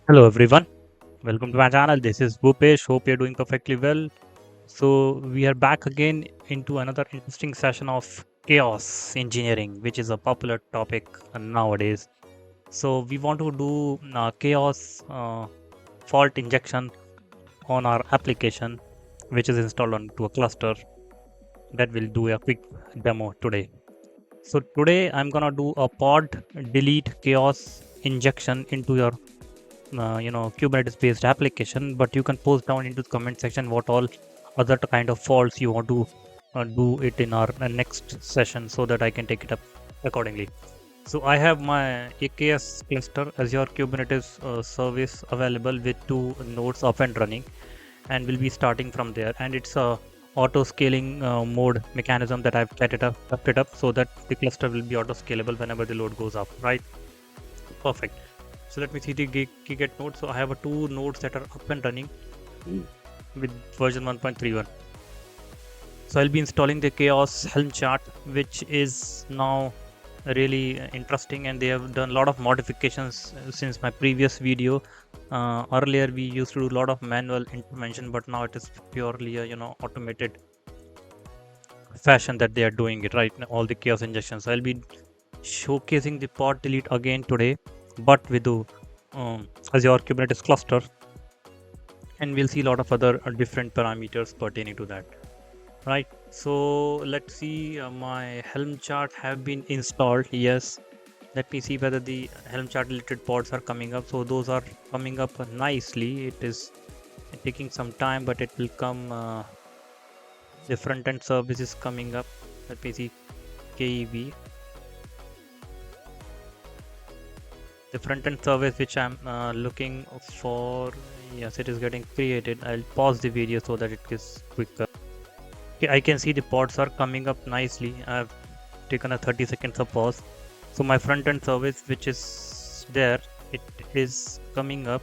Hello everyone, welcome to my channel. This is Bhupesh. Hope you're doing perfectly well. So we are back again into another interesting session of chaos engineering, which is a popular topic nowadays. So we want to do chaos fault injection on our application, which is installed onto a cluster. That will do a quick demo today. So today I'm gonna do a pod delete chaos injection into your Kubernetes based application, but you can post down into the comment section what all other kind of faults you want to do it in our next session so that I can take it up accordingly. So I have my EKS cluster Azure Kubernetes service available with 2 nodes up and running, and we'll be starting from there. And it's a auto scaling mode mechanism that I've kept it up so that the cluster will be auto scalable whenever the load goes up, right? Perfect. So let me see the Giget node. So I have 2 nodes that are up and running with version 1.31. So I'll be installing the Chaos Helm chart, which is now really interesting, and they have done a lot of modifications since my previous video. Earlier we used to do a lot of manual intervention, but now it is purely a automated fashion that they are doing it right now, all the chaos injections. So I'll be showcasing the pod delete again today, but with the Azure Kubernetes cluster, and we'll see a lot of other different parameters pertaining to that, right? So let's see, my Helm chart have been installed. Yes, let me see whether the Helm chart related pods are coming up. So those are coming up nicely. It is taking some time, but it will come. The front end service is coming up. Let me see, KEB, the front end service which I'm looking for. Yes, it is getting created. I'll pause the video so that it is quicker. Okay, I can see the pods are coming up nicely. I've taken a 30 seconds of pause. So my front end service which is there, it is coming up.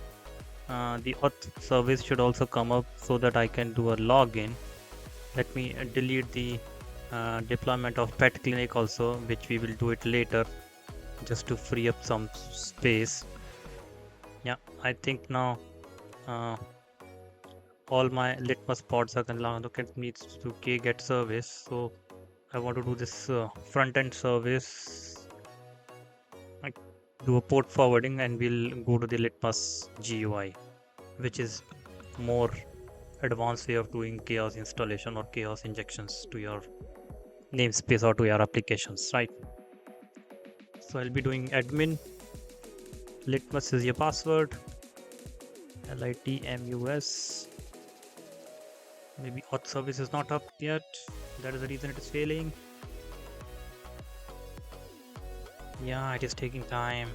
The auth service should also come up so that I can do a login. Let me delete the deployment of pet clinic also, which we will do it later just to free up some space. Yeah, I think now all my Litmus pods are gonna look at needs to get service. So I want to do this front end service. I do a port forwarding, and we'll go to the Litmus GUI, which is more advanced way of doing chaos installation or chaos injections to your namespace or to your applications, right? So I'll be doing admin. Litmus is your password. litmus. Maybe auth service is not up yet. That is the reason it is failing. Yeah, it is taking time.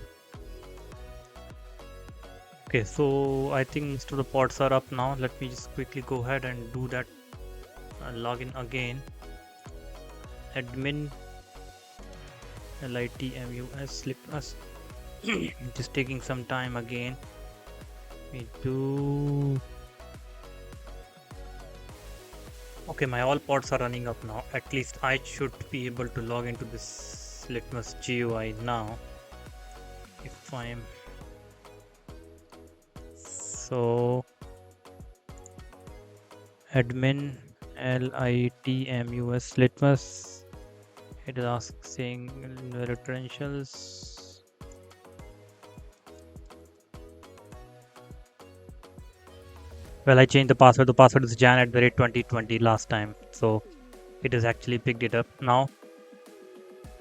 Okay, so I think most of the pods are up now. Let me just quickly go ahead and do that login again. Admin litmus Litmus. It is taking some time again. We do. Okay, my all pods are running up now. At least I should be able to log into this Litmus GUI now. If I'm so admin litmus Litmus. It is asking the credentials. Well, I changed the password. The password is jan@2020 last time, so it has actually picked it up now.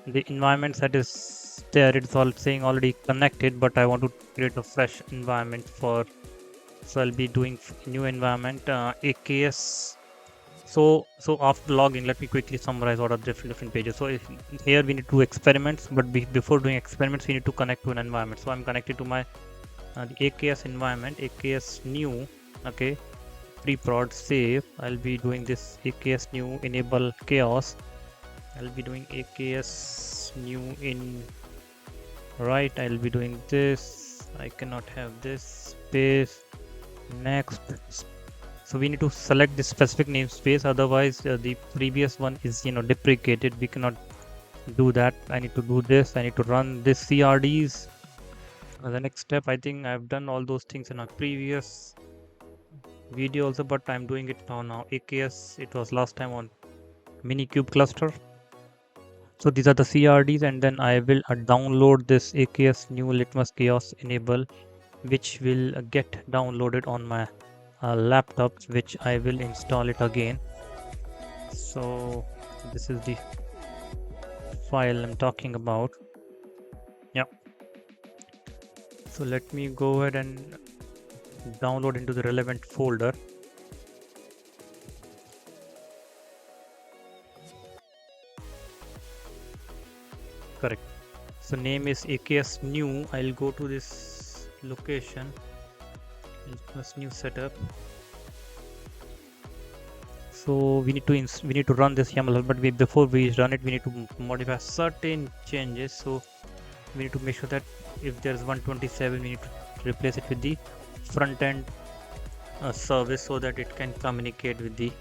The environments that is there, it's all saying already connected, but I want to create a fresh environment for. So I'll be doing new environment EKS. So after login, let me quickly summarize what are different pages. So here we need to do experiments, but before doing experiments, we need to connect to an environment. So I'm connected to my the AKS environment, AKS new. Okay, pre-prod save. I'll be doing this AKS new enable chaos. I'll be doing AKS new in right. I'll be doing this. I cannot have this space. Next. So we need to select the specific namespace, otherwise the previous one is deprecated. We cannot do that. I need to do this. I need to run this CRDs. The next step, I think I've done all those things in a previous video also, but I'm doing it now. EKS, it was last time on Minikube cluster. So these are the CRDs, and then I will download this EKS new Litmus Chaos enable, which will get downloaded on my laptop, which I will install it again. So this is the file I'm talking about. Yeah. So let me go ahead and download into the relevant folder. Correct. So name is EKS new. I'll go to this location. Litmus new setup. So we need to run this YAML, but before we run it, we need to modify certain changes. So we need to make sure that if there's 127, we need to replace it with the front end service, so that it can communicate with the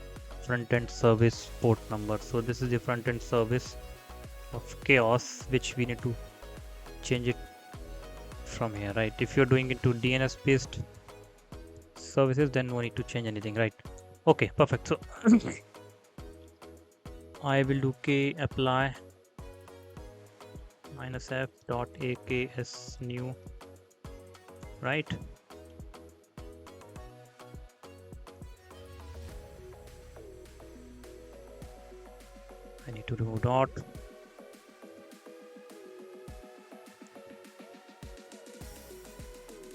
front end service port number. So this is the front end service of Chaos, which we need to change it from here, right? If you're doing it to DNS based services, then no need to change anything, right? Okay, perfect. So I will do k apply -f dot aks new, right? I need to do dot.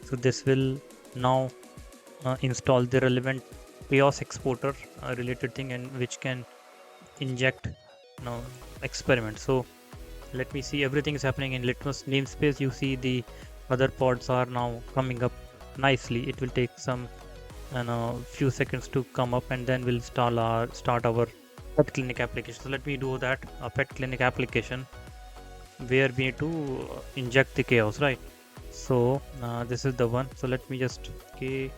So this will now install the relevant chaos exporter related thing, and which can inject experiment. So let me see, everything is happening in Litmus namespace. You see the other pods are now coming up nicely. It will take some few seconds to come up, and then we'll start our pet clinic application. So let me do that, a pet clinic application where we need to inject the chaos, right? So this is the one. So let me just k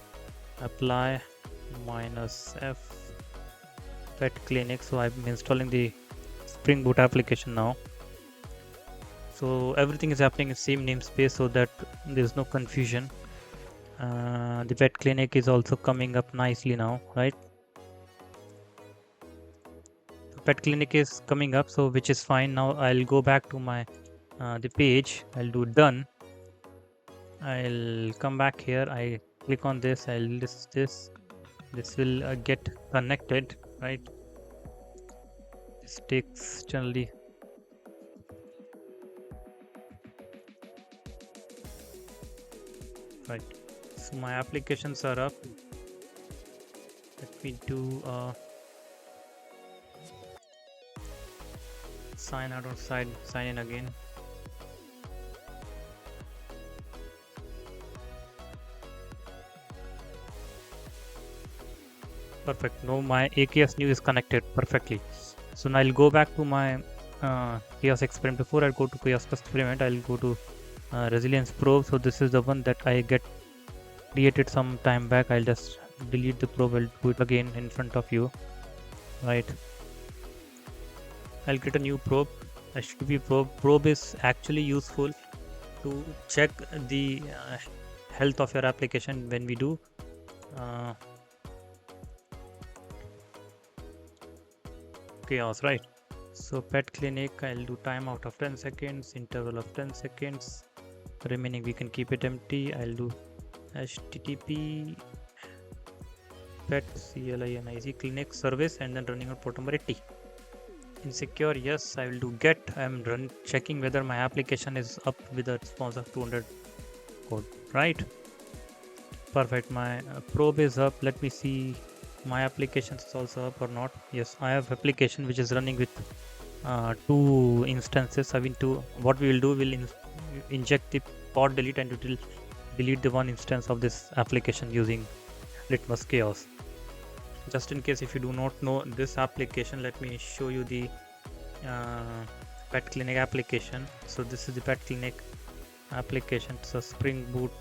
apply -f pet clinic. So I'm installing the Spring Boot application now. So everything is happening in same namespace, so that there's no confusion. The pet clinic is also coming up nicely now, right? The pet clinic is coming up, so which is fine. Now I'll go back to my the page. I'll do done. I'll come back here. I click on this. I'll list this. This will get connected, right? This takes generally right. So my applications are up. Let me do sign out or sign in again. Perfect. Now my AKS new is connected perfectly. So now I'll go back to my chaos experiment. Before I go to chaos experiment, I'll go to resilience probe. So this is the one that I get created some time back. I'll just delete the probe. I'll do it again in front of you, right? I'll get a new probe, HTTP probe. Probe is actually useful to check the health of your application when we do chaos, right? So pet clinic, I'll do timeout of 10 seconds, interval of 10 seconds. Remaining we can keep it empty. I'll do HTTP pet CLINIC clinic service, and then running on port number 80. Insecure, yes, I will do get. I'm checking whether my application is up with a response of 200 code, right? Perfect. My probe is up. Let me see my application is also up or not. Yes, I have application which is running with 2 instances. What we will do, we'll inject the pod delete, and it will delete the one instance of this application using Litmus Chaos. Just in case if you do not know this application, let me show you the pet clinic application. So this is the pet clinic application. So Spring Boot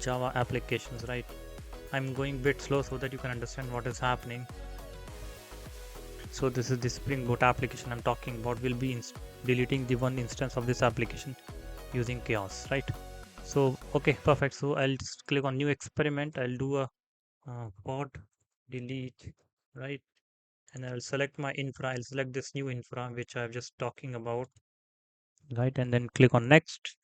Java applications, right? I'm going a bit slow so that you can understand what is happening. So this is the Spring Boot application I'm talking about. We'll be deleting the one instance of this application using Chaos, right? So okay, perfect. So I'll just click on new experiment. I'll do a pod delete, right? And I'll select my infra. I'll select this new infra which I'm just talking about, right? And then click on next.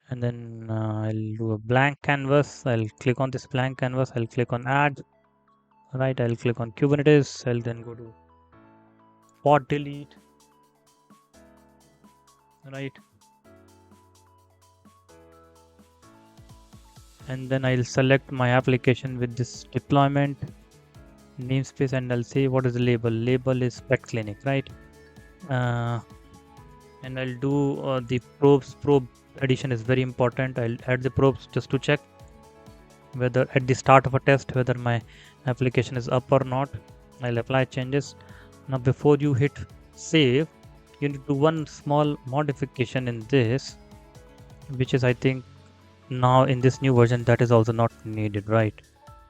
And then I'll do a blank canvas. I'll click on this blank canvas. I'll click on add, right? I'll click on Kubernetes. I'll then go to pod delete, right? And then I'll select my application with this deployment namespace, and I'll say what is the label. Label is pet clinic, right? And I'll do the probe addition is very important. I'll add the probes just to check whether at the start of a test whether my application is up or not. I'll apply changes. Now before you hit save, you need to do one small modification in this, which is I think now in this new version that is also not needed, right?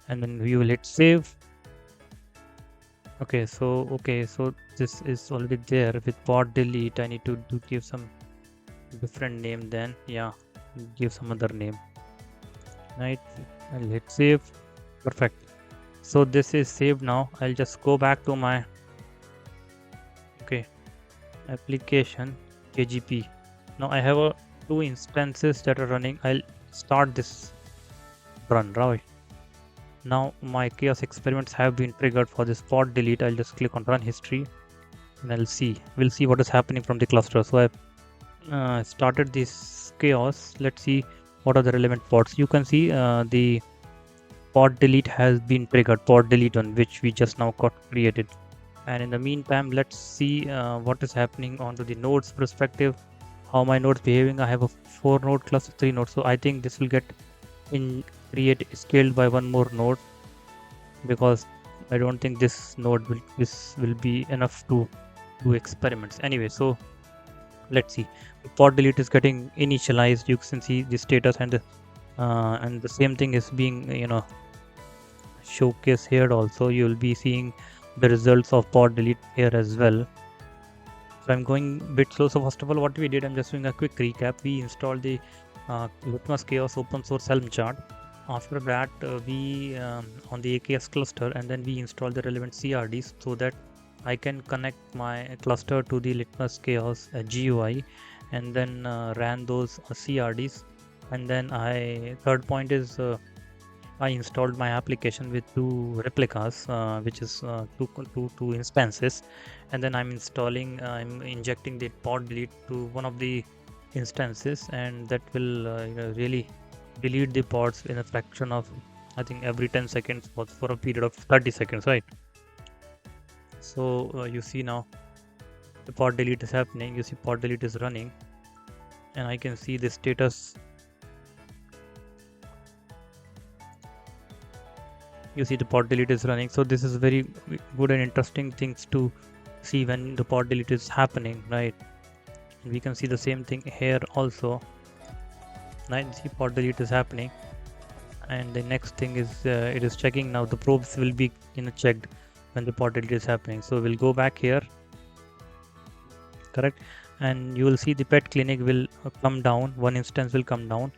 And then we will hit save. Okay, so this is already there with pod delete. I need to give some different name then. Yeah, give some other name, right? I'll hit save. Perfect. So this is saved now. I'll just go back to my application KGP. Now I have two instances that are running. I'll start this run, right? Now my chaos experiments have been triggered for this pod delete. I'll just click on run history and we'll see what is happening from the cluster. So I've started this chaos. Let's see what are the relevant pods. You can see the pod delete has been triggered, pod delete on which we just now got created. And in the meantime, let's see what is happening onto the nodes perspective, how my nodes behaving. I have a 4 node cluster, 3 nodes, so I think this will get scaled by one more node, because I don't think this will be enough to do experiments anyway. So let's see. The pod delete is getting initialized. You can see the status, and the same thing is being showcased here also. You will be seeing the results of pod delete here as well. So I'm going a bit slow. So first of all, what we did, I'm just doing a quick recap. We installed the Litmus Chaos open source Helm chart. After that, we on the EKS cluster, and then we installed the relevant CRDs so that I can connect my cluster to the Litmus Chaos GUI, and then ran those CRDs. And then third point is I installed my application with two replicas, which is two instances, and then I'm injecting the pod delete to one of the instances, and that will really delete the pods in a fraction of, I think, every 10 seconds for a period of 30 seconds, right? So you see now the pod delete is happening. You see pod delete is running, and I can see the status. You see the pod delete is running. So this is very good and interesting things to see when the pod delete is happening, right? We can see the same thing here also, right? See, pod delete is happening, and the next thing is it is checking now. The probes will be checked when the pod delete is happening. So we'll go back here, correct, and you will see the pet clinic will come down. One instance will come down,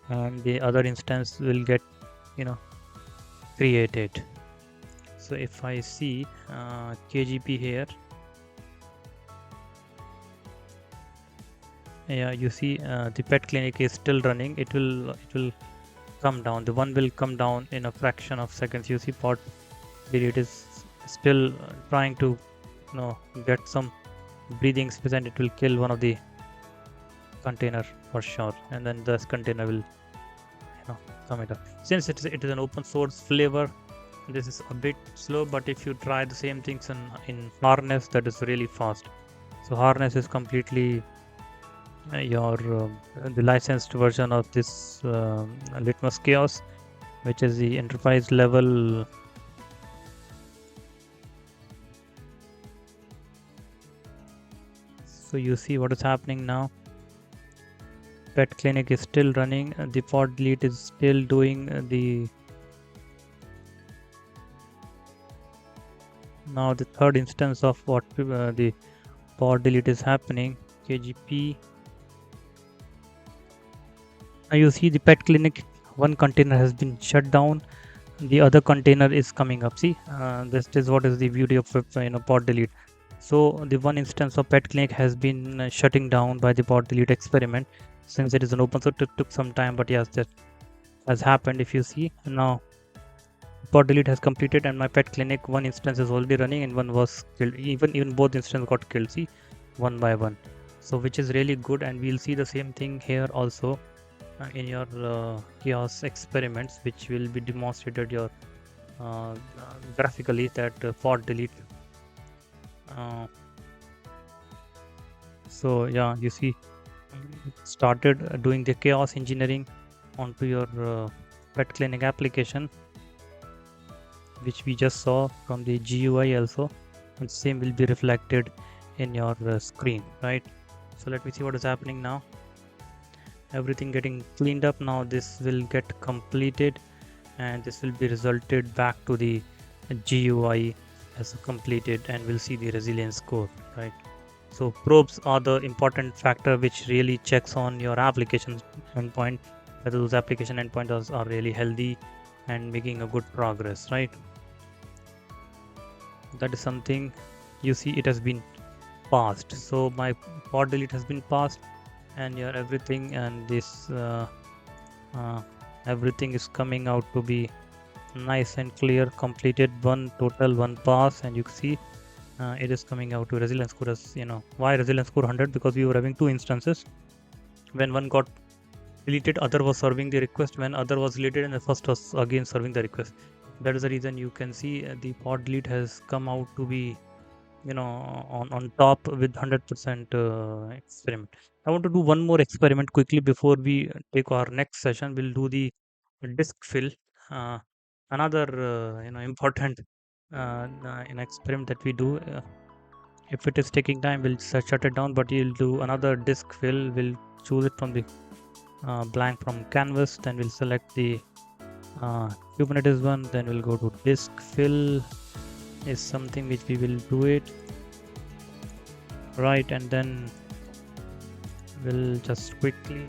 and the other instance will get created. So if I see KGP here, yeah, you see the pet clinic is still running. It will come down. The one will come down in a fraction of seconds. You see pod delete is still trying to get some breathing space, and it will kill one of the container for sure, and then this container will come it up. Since it is an open source flavor, this is a bit slow, but if you try the same things in harness, that is really fast. So harness is completely the licensed version of this Litmus Chaos, which is the enterprise level. So you see what is happening now. Pet clinic is still running. The pod delete is still doing now the third instance of what the pod delete is happening. KGP, Now you see the pet clinic, one container has been shut down, the other container is coming up. See, this is what is the beauty of pod delete. So the one instance of pet clinic has been shutting down by the pod delete experiment. Since it is an open source, it took some time, but yes, that has happened. If you see now, pod delete has completed, and my pet clinic one instance is already running, and one was killed. Even both instances got killed. See, one by one. So which is really good, and we'll see the same thing here also in your chaos experiments, which will be demonstrated your graphically that pod delete. So yeah, you see, started doing the chaos engineering onto your pet clinic application, which we just saw from the GUI also, and same will be reflected in your screen, right? So let me see what is happening now. Everything getting cleaned up now. This will get completed, and this will be resulted back to the GUI as completed, and we'll see the resilience score, right? So probes are the important factor which really checks on your application endpoint, whether those application endpoints are really healthy and making a good progress, right? That is something you see it has been passed. So my pod delete has been passed, and your everything, and this everything is coming out to be nice and clear, completed, one total, one pass, and you see it is coming out to resilience score as, why resilience score 100? Because we were having two instances. When one got deleted, other was serving the request. When other was deleted, and the first was again serving the request. That is the reason you can see the pod delete has come out to be, on top with 100% experiment. I want to do one more experiment quickly before we take our next session. We'll do the disk fill, uh, another important experiment that we do. If it is taking time, we'll shut it down, but you'll do another disk fill. We'll choose it from the blank from canvas, then we'll select the Kubernetes one, then we'll go to disk fill is something which we will do it, right? And then we'll just quickly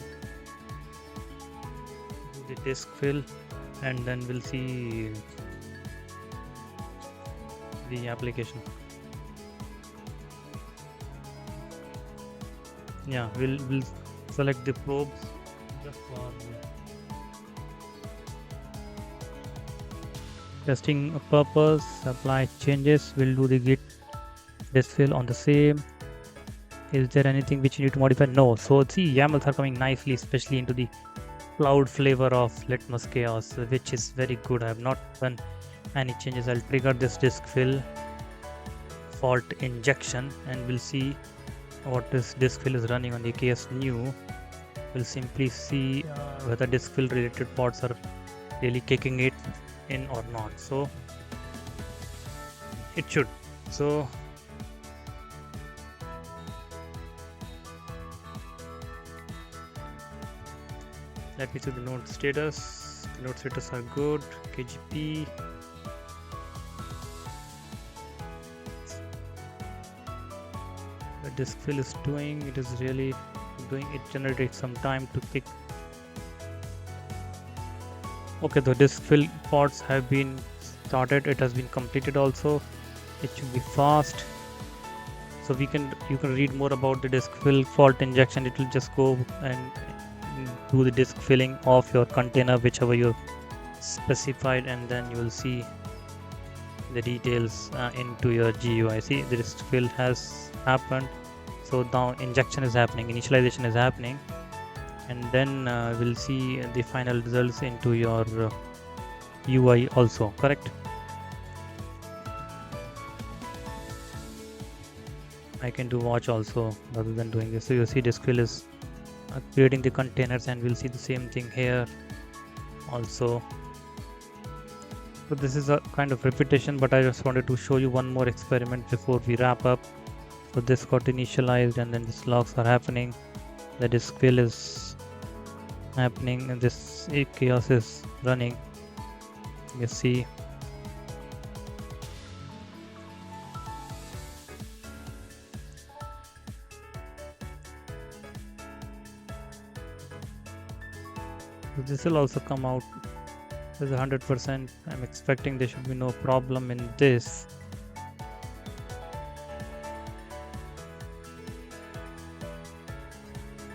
do the disk fill, and then we'll see the application. Yeah, we'll select the probes just for testing purpose. Apply changes. We'll do the git disk fill on the same. Is there anything which you need to modify? No. So see, YAMLs are coming nicely, especially into the cloud flavor of Litmus Chaos, which is very good. I have not done any changes. I'll trigger this disk fill fault injection, and we'll see what this disk fill is running on the EKS new. We'll simply see whether disk fill related pods are really kicking it in or not. So it should. So let me see the node status. The node status are good. KGP. The disk fill is doing. It is really doing. It generates some time to kick. Okay, the disk fill pods have been started. It has been completed also. It should be fast. So you can read more about the disk fill fault injection. It will just go and do the disk filling of your container, whichever you specified, and then you will see the details into your GUI. See, the disk fill has happened. So now injection is happening, initialization is happening, and then we'll see the final results into your UI also, correct? I can do watch also rather than doing this. So you see disk fill is creating the containers, and we'll see the same thing here also. So this is a kind of repetition, but I just wanted to show you one more experiment before we wrap up. So this got initialized, and then these logs are happening. The disk fill is happening, and this chaos is running. You see. this will also come out as 100%. I'm expecting there should be no problem in this.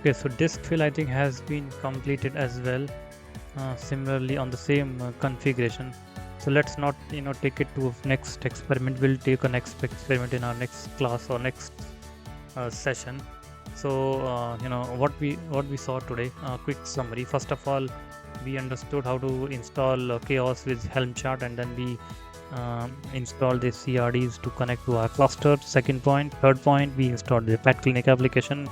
Okay, so disk fill I think has been completed as well, similarly on the same configuration. So let's not take it to next experiment. We'll take a next experiment in our next class or next session. So what we saw today, quick summary. First of all, we understood how to install Chaos with Helm chart, and then we installed the CRDs to connect to our cluster. Second point. Third point, we installed the pet clinic application.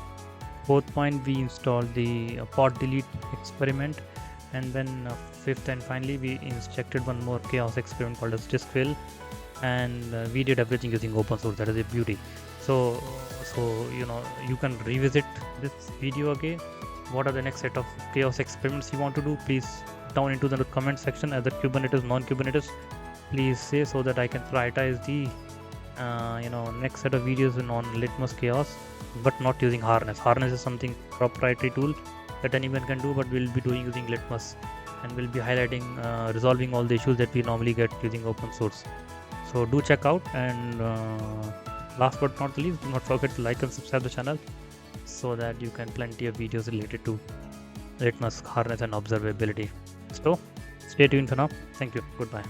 Fourth point, we installed the pod delete experiment, and then fifth and finally we injected one more chaos experiment called as disk fill, and we did everything using open source. That is a beauty. So you can revisit this video again. What are the next set of chaos experiments you want to do? Please down into the comment section, either Kubernetes, non-Kubernetes, please say, so that I can prioritize the next set of videos on Litmus Chaos, but not using harness. Harness is something proprietary tool that anyone can do, but we'll be doing using Litmus, and we'll be highlighting resolving all the issues that we normally get using open source. So do check out, and last but not least, do not forget to like and subscribe the channel, so that you can plenty of videos related to Litmus harness and observability. So stay tuned for now. Thank you. Goodbye.